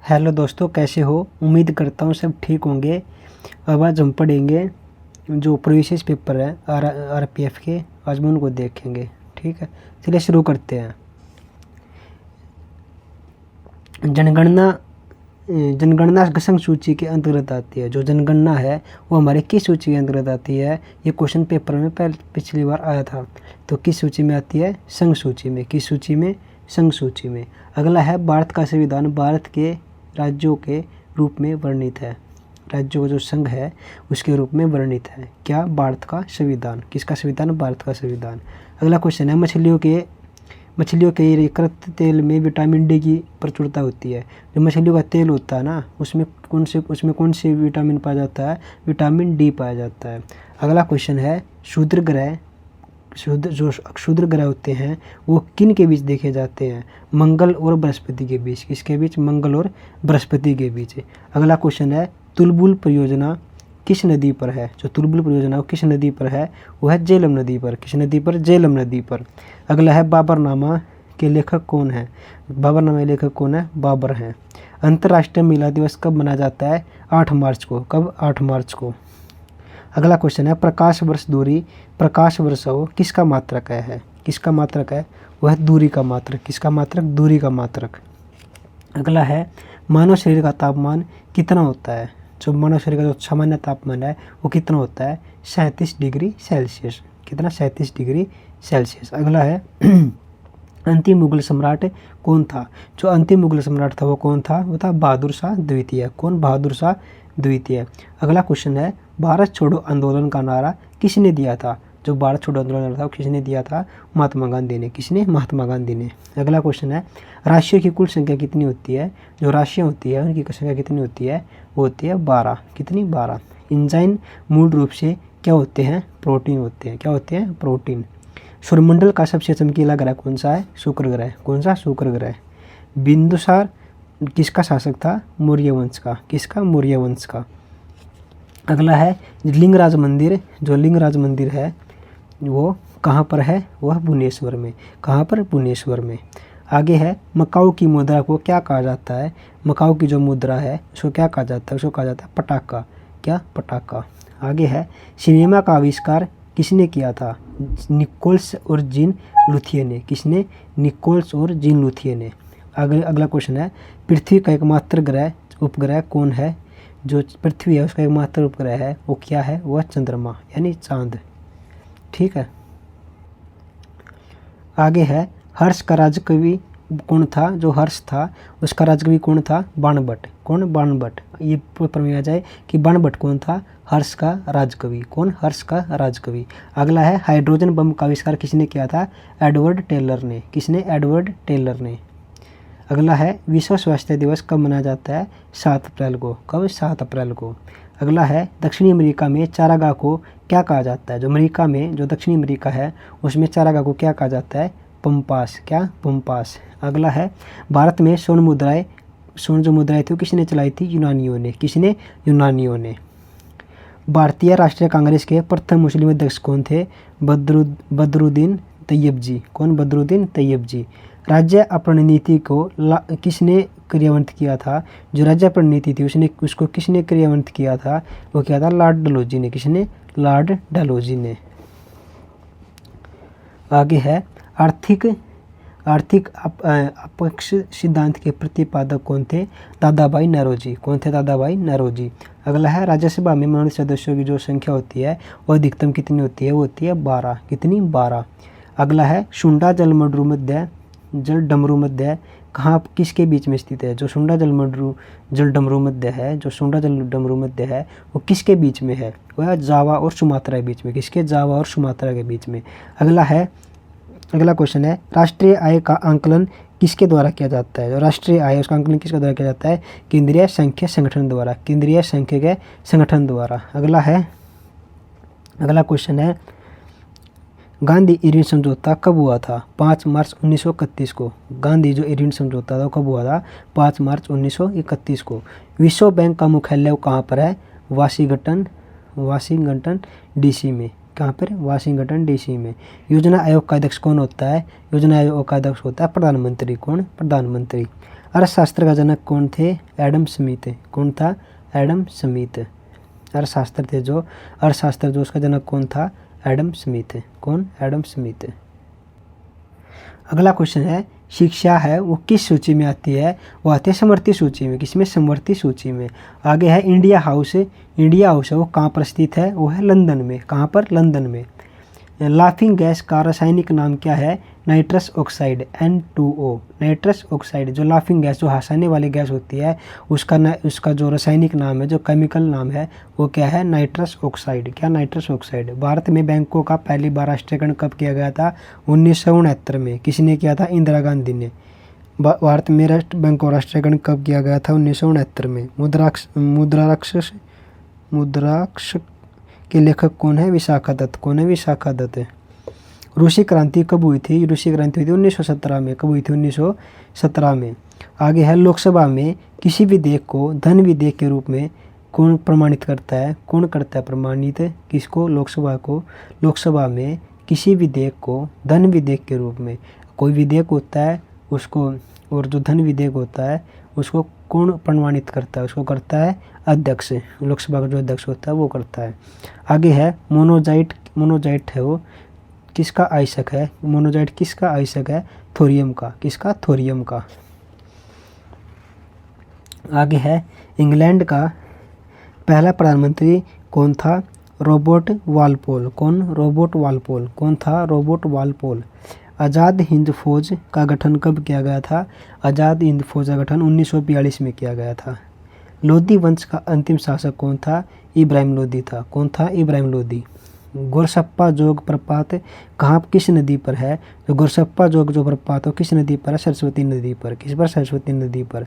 Hello दोस्तों, कैसे हो? उम्मीद करता हूँ सब ठीक होंगे। अब आज हम पढ़ेंगे जो प्रीवियस पेपर है आरपीएफ के। आज हम उनको देखेंगे। ठीक है, चलिए शुरू करते हैं। जनगणना जनगणना संघ सूची के अंतर्गत आती है। जो जनगणना है वो हमारे किस सूची के अंतर्गत आती है? ये क्वेश्चन पेपर में पिछली बार आया था। तो किस सूची में आती है? संघ सूची में। किस सूची में? संघ सूची में। अगला है भारत का संविधान भारत के राज्यों के रूप में वर्णित है। राज्यों का जो संघ है उसके रूप में वर्णित है। क्या? भारत का संविधान। किसका संविधान? भारत का संविधान। अगला क्वेश्चन है मछलियों के यकृत तेल में विटामिन डी की प्रचुरता होती है। जो मछलियों का तेल होता है ना, उसमें कौन से विटामिन पाया जाता है? विटामिन डी पाया जाता है। अगला क्वेश्चन है क्षुद्र ग्रह होते हैं वो किन के बीच देखे जाते हैं? मंगल और बृहस्पति के बीच। किसके बीच? मंगल और बृहस्पति के बीच। अगला क्वेश्चन है तुलबुल परियोजना किस नदी पर है? जो तुलबुल परियोजना वो किस नदी पर है? वो है झेलम नदी पर। किस नदी पर? झेलम नदी पर। अगला है बाबरनामा के लेखक कौन है? बाबरनामा के लेखक कौन है? बाबर हैं। अंतर्राष्ट्रीय महिला दिवस कब मनाया जाता है? 8 मार्च को। कब? 8 मार्च को। अगला क्वेश्चन है प्रकाश वर्ष हो किसका मात्रक है? किसका मात्रक है? वह दूरी का मात्रक। किसका मात्रक? दूरी का मात्रक। अगला है मानव शरीर का तापमान कितना होता है? जो मानव शरीर का जो सामान्य तापमान है वो कितना होता है? 37 डिग्री सेल्सियस। कितना? 37 डिग्री सेल्सियस। अगला है अंतिम मुगल सम्राट कौन था? जो अंतिम मुगल सम्राट था वो कौन था? वो था बहादुर शाह द्वितीय। कौन? बहादुर शाह द्वितीय। अगला क्वेश्चन है भारत छोड़ो आंदोलन का नारा किसने दिया था? जो भारत छोड़ो आंदोलन था वो किसने दिया था? महात्मा गांधी ने। किसने? महात्मा गांधी ने। अगला क्वेश्चन है राशियों की कुल संख्या कितनी होती है? जो राशियाँ होती है उनकी संख्या कितनी होती है? वो होती है 12। कितनी? 12। एंजाइम मूल रूप से क्या होते हैं? प्रोटीन होते हैं। क्या होते हैं? प्रोटीन। सूर्यमंडल का सबसे चमकीला ग्रह कौन सा है? शुक्र ग्रह। कौन सा? शुक्र ग्रह। बिंदुसार किसका शासक था? मौर्य वंश का। किसका? मौर्य वंश का। अगला है लिंगराज मंदिर। जो लिंगराज मंदिर है वो कहाँ पर है? वह भुवनेश्वर में। कहाँ पर? भुवनेश्वर में। आगे है मकाऊ की मुद्रा को क्या कहा जाता है? मकाऊ की जो मुद्रा है उसको क्या कहा जाता है? उसको कहा जाता है पटाखा। क्या? पटाखा। आगे है सिनेमा का आविष्कार किसने किया था? निकोल्स और जीन लुथिये ने। किसने? निकोल्स और जीन लुथिये ने। अगला क्वेश्चन है पृथ्वी का एकमात्र उपग्रह कौन है? जो पृथ्वी है उसका एकमात्र उपग्रह है वो क्या है? वह चंद्रमा यानी चांद। ठीक है। आगे है हर्ष का राजकवि कौन था? जो हर्ष था उसका राजकवि कौन था? बाणभट्ट। कौन? बाणभट्ट। ये पेपर में आ जाए कि बाणभट्ट कौन था? हर्ष का राजकवि। कौन? हर्ष का राजकवि। अगला है हाइड्रोजन बम का आविष्कार किसने किया था? एडवर्ड टेलर ने। किसने? एडवर्ड टेलर ने। अगला है विश्व स्वास्थ्य दिवस कब मनाया जाता है? 7 अप्रैल को। कब? 7 अप्रैल को। अगला है दक्षिणी अमेरिका में चारागाह को क्या कहा जाता है? जो अमेरिका में जो दक्षिणी अमेरिका है उसमें चारागाह को क्या कहा जाता है? पंपास। क्या? पंपास। अगला है भारत में स्वर्ण जो मुद्राएं थी वो किसने चलाई थी? यूनानियों ने। किसने? यूनानियों ने। भारतीय राष्ट्रीय कांग्रेस के प्रथम मुस्लिम अध्यक्ष कौन थे? बदरुद्दीन तैयब जी। कौन? बदरुद्दीन तैयब जी। राज्य अपनी नीति को किसने क्रियान्वित किया था? जो राज्य अपनी नीति थी उसको किसने क्रियान्वित किया था? वो क्या था? लॉर्ड डलहौजी ने। किसने? लॉर्ड डलहौजी ने। आगे है आर्थिक अपक्ष सिद्धांत के प्रतिपादक कौन थे? दादाभाई नौरोजी। कौन थे? दादाभाई नौरोजी। अगला है राज्यसभा में मनोनीत सदस्यों की जो संख्या होती है वो अधिकतम कितनी होती है? वो होती है 12। कितनी? 12। अगला है शुंडा जल डमरू मध्य कहाँ किसके बीच में स्थित है? जो शुंडा जल डमरू मध्य है जो शुंडा जल डमरू मध्य है वो किसके बीच में है? वह जावा और सुमात्रा के बीच में। किसके? जावा और सुमात्रा के बीच में। अगला क्वेश्चन है राष्ट्रीय आय का आंकलन किसके द्वारा किया जाता है? जो राष्ट्रीय आय उसका आंकलन किसके द्वारा किया जाता है? केंद्रीय सांख्यिकी संगठन द्वारा। केंद्रीय सांख्यिकी संगठन द्वारा। अगला क्वेश्चन है गांधी इरविन समझौता कब हुआ था? 5 मार्च 1931 को। गांधी जो इरविन समझौता था कब हुआ था? 5 मार्च 1931 को। विश्व बैंक का मुख्यालय कहाँ पर है? वाशिंगटन डीसी में। कहाँ पर? वाशिंगटन डीसी में। योजना आयोग का अध्यक्ष कौन होता है? योजना आयोग का अध्यक्ष होता है प्रधानमंत्री। कौन? प्रधानमंत्री। अर्थशास्त्र का जनक कौन थे? Adam Smith. कौन था? Adam Smith. अर्थशास्त्र जो उसका जनक कौन था? Adam Smith. कौन? Adam Smith. अगला क्वेश्चन है, शिक्षा है वो किस सूची में आती है? वो आती है समवर्ती सूची में। किसमें? समवर्ती सूची में। आगे है इंडिया हाउस। इंडिया हाउस है वो कहाँ पर स्थित है? वो है लंदन में। कहाँ पर? लंदन में। लाफिंग गैस का रासायनिक नाम क्या है? Nitrous oxide, N2O। Nitrous oxide जो लाफिंग गैस, जो हंसाने वाली गैस होती है, उसका जो रासायनिक नाम है, जो केमिकल नाम है, वो क्या है? Nitrous oxide. क्या? Nitrous oxide. भारत में बैंकों का पहली बार राष्ट्रीयकरण कब किया गया था? 1969 में। किसने किया था? इंदिरा गांधी ने। भारत में बैंक का राष्ट्रीयकरण कब किया गया था? 1969 में। मुद्राक्ष के लेखक कौन है? विशाखा दत्त। कौन है? विशाखा दत्त। रूसी क्रांति कब हुई थी? रूसी क्रांति हुई थी 1917 में। कब हुई थी? 1917 में। आगे है, लोकसभा में किसी विधेयक को धन विधेयक के रूप में कौन प्रमाणित करता है? कौन करता है प्रमाणित? किसको? लोकसभा में किसी विधेयक को धन विधेयक के रूप में, कोई विधेयक होता है उसको, और जो धन विधेयक होता है उसको कौन प्रमाणित करता है? उसको करता है अध्यक्ष। लोकसभा का जो अध्यक्ष होता है वो करता है। आगे है, मोनोजाइट है वो किसका आयशक है? मोनोजाइट किसका आयशक है? थोरियम का। किसका? थोरियम का। आगे है, इंग्लैंड का पहला प्रधानमंत्री कौन था? Robert Walpole. कौन? Robert Walpole. कौन था? Robert Walpole. आज़ाद हिंद फौज का गठन कब किया गया था? आज़ाद हिंद फौज का गठन 1942 में किया गया था। लोधी वंश का अंतिम शासक कौन था? इब्राहिम लोधी था। कौन था? इब्राहिम लोधी। गोरसप्पा जोग प्रपात कहाँ, किस नदी पर है? जो गोरसप्पा जोग जो प्रपात हो किस नदी पर है? सरस्वती नदी पर। किस पर? सरस्वती नदी पर।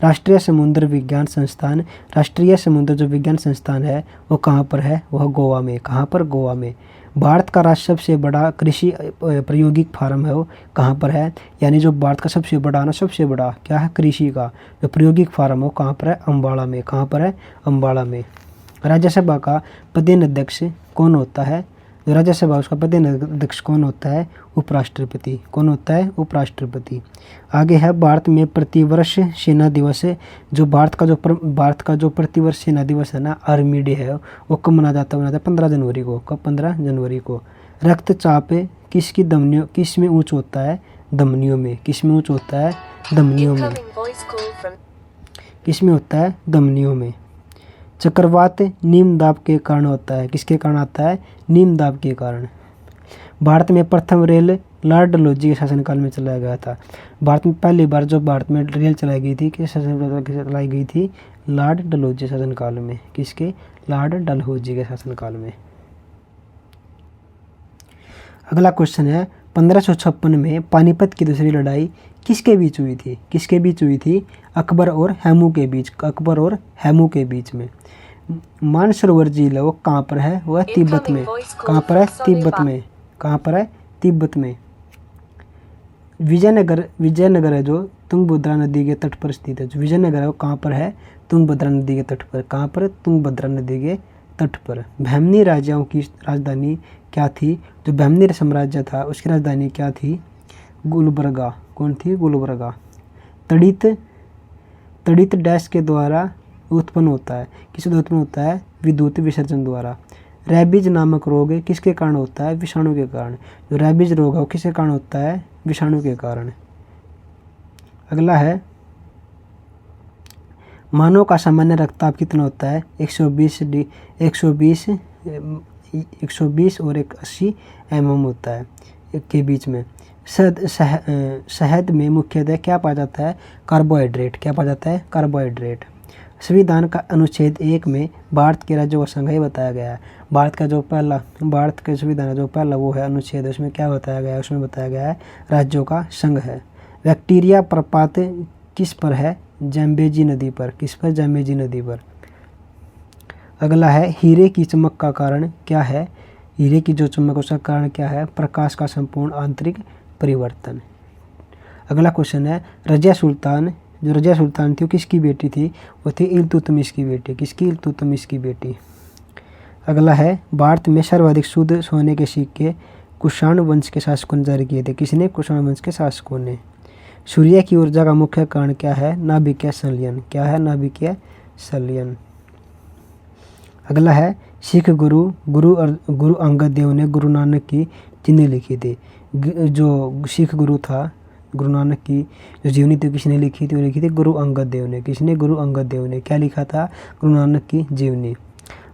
राष्ट्रीय समुद्र विज्ञान संस्थान, राष्ट्रीय समुद्र जो विज्ञान संस्थान है वो कहाँ पर है? वह गोवा में। कहाँ पर? गोवा में। भारत का राष्ट्र सबसे बड़ा कृषि प्रायोगिक फार्म है वो कहाँ पर है? यानी जो भारत का सबसे बड़ा क्या है? कृषि का जो प्रायोगिक फार्म हो कहाँ पर है? अम्बाड़ा में। कहाँ पर है? अम्बाड़ा में। राज्यसभा का प्रधान अध्यक्ष कौन होता है? जो राज्यसभा उसका प्रधान अध्यक्ष कौन होता है? उपराष्ट्रपति। कौन होता है? उपराष्ट्रपति। आगे है, भारत में प्रतिवर्ष सेना दिवस है। जो भारत का जो प्रतिवर्ष सेना दिवस है ना, आर्मी डे है, वो कब मनाया जाता है? 15 जनवरी को। कब? 15 जनवरी को। रक्तचाप किसकी धमनियों, किस में उच्च होता है? धमनियों में। किस में उच्च होता है? धमनियों में। किस में होता है? धमनियों में। चक्रवात नीम दाब के कारण होता है। किसके कारण आता है? नीम दाब के कारण। भारत में प्रथम रेल लॉर्ड डलहौजी के शासनकाल में चलाया गया था। भारत में पहली बार जो भारत में रेल चलाई गई थी, किस शासनकाल में चलाई गई थी? लॉर्ड डलहौजी शासनकाल में। किसके? लॉर्ड डलहौजी के शासनकाल में। अगला क्वेश्चन है, 1556 में पानीपत की दूसरी लड़ाई किसके बीच हुई थी? किसके बीच हुई थी? अकबर और हेमू के बीच। अकबर और हेमू के बीच में। मानसरोवर झील है वो कहाँ पर है? वह तिब्बत में। कहाँ पर है? तिब्बत में। कहाँ पर है? तिब्बत में। विजयनगर है जो तुंगभद्रा नदी के तट पर स्थित है। जो विजयनगर है वो कहाँ पर है? तुंगभद्रा नदी के तट पर। कहाँ पर? तुंगभद्रा नदी के तट पर। बहमनी राजाओं की राजधानी क्या थी? जो बहमनी साम्राज्य था उसकी राजधानी क्या थी? गुलबर्गा। कौन थी? गुलबर्गा। तड़ित डैश के द्वारा उत्पन्न होता है। किससे उत्पन्न होता है? विद्युत विसर्जन द्वारा। रैबीज नामक रोग किसके कारण होता है? विषाणु के कारण। जो रैबीज रोग है वो किसके कारण होता है? विषाणु के कारण। अगला है, मानव का सामान्य रक्तचाप कितना होता है? 120 और 180 mm होता है के बीच में। शहद में मुख्यतः क्या पाया जाता है? कार्बोहाइड्रेट। क्या पाया जाता है? कार्बोहाइड्रेट। संविधान का अनुच्छेद 1 में भारत के राज्यों का संघ बताया गया है। भारत के संविधान का जो पहला वो है अनुच्छेद, उसमें क्या बताया गया है? उसमें बताया गया है राज्यों का संघ है। बैक्टीरिया प्रपात किस पर है? जैम्बेजी नदी पर। किस पर? जैम्बेजी नदी पर। अगला है, हीरे की चमक का कारण क्या है? हीरे की जो चमक उसका कारण क्या है? प्रकाश का संपूर्ण आंतरिक परिवर्तन। अगला क्वेश्चन है, रजिया सुल्तान थी वो किसकी बेटी थी? वो थी इल्तुतमिश की बेटी। किसकी? इल्तुतमिश की बेटी। अगला है, भारत में सर्वाधिक शुद्ध सोने के सिक्के कुषाण वंश के शासकों ने जारी किए थे। किसने? कुषाण वंश के शासकों ने। सूर्य की ऊर्जा का मुख्य कारण क्या है? नाभिकीय संलयन। क्या है? नाभिकीय संलयन। अगला है सिख गुरु अंगद देव ने गुरु नानक की जीवनी लिखी थी। जो सिख गुरु था, गुरु नानक की जो जीवनी थी किसने लिखी थी? वो लिखी थी गुरु अंगद देव ने। किसने? गुरु अंगद देव ने। क्या लिखा था? गुरु नानक की जीवनी।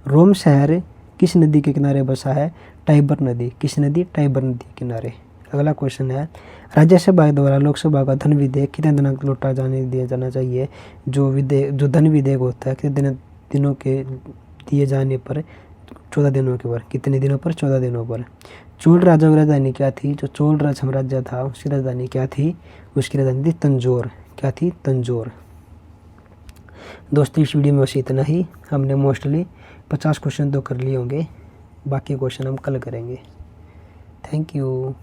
रोम शहर किस नदी के किनारे बसा है? टाइबर नदी। किस नदी? टाइबर नदी के किनारे। अगला क्वेश्चन है राज्यसभा द्वारा लोकसभा का धन विधेयक कितने दिनों तक लौटा दिया जाना चाहिए? जो धन विधेयक होता है कितने दिनों के दिए जाने पर? 14 दिनों के पर। कितने दिनों पर? 14 दिनों पर। चोल राजा की राजधानी क्या थी? जो चोल साम्राज्य था उसकी राजधानी क्या थी? उसकी राजधानी थी तंजौर। क्या थी? तंजौर। दोस्तों इस वीडियो में बस इतना ही। हमने मोस्टली 50 क्वेश्चन तो कर लिए होंगे, बाकी क्वेश्चन हम कल करेंगे। Thank you.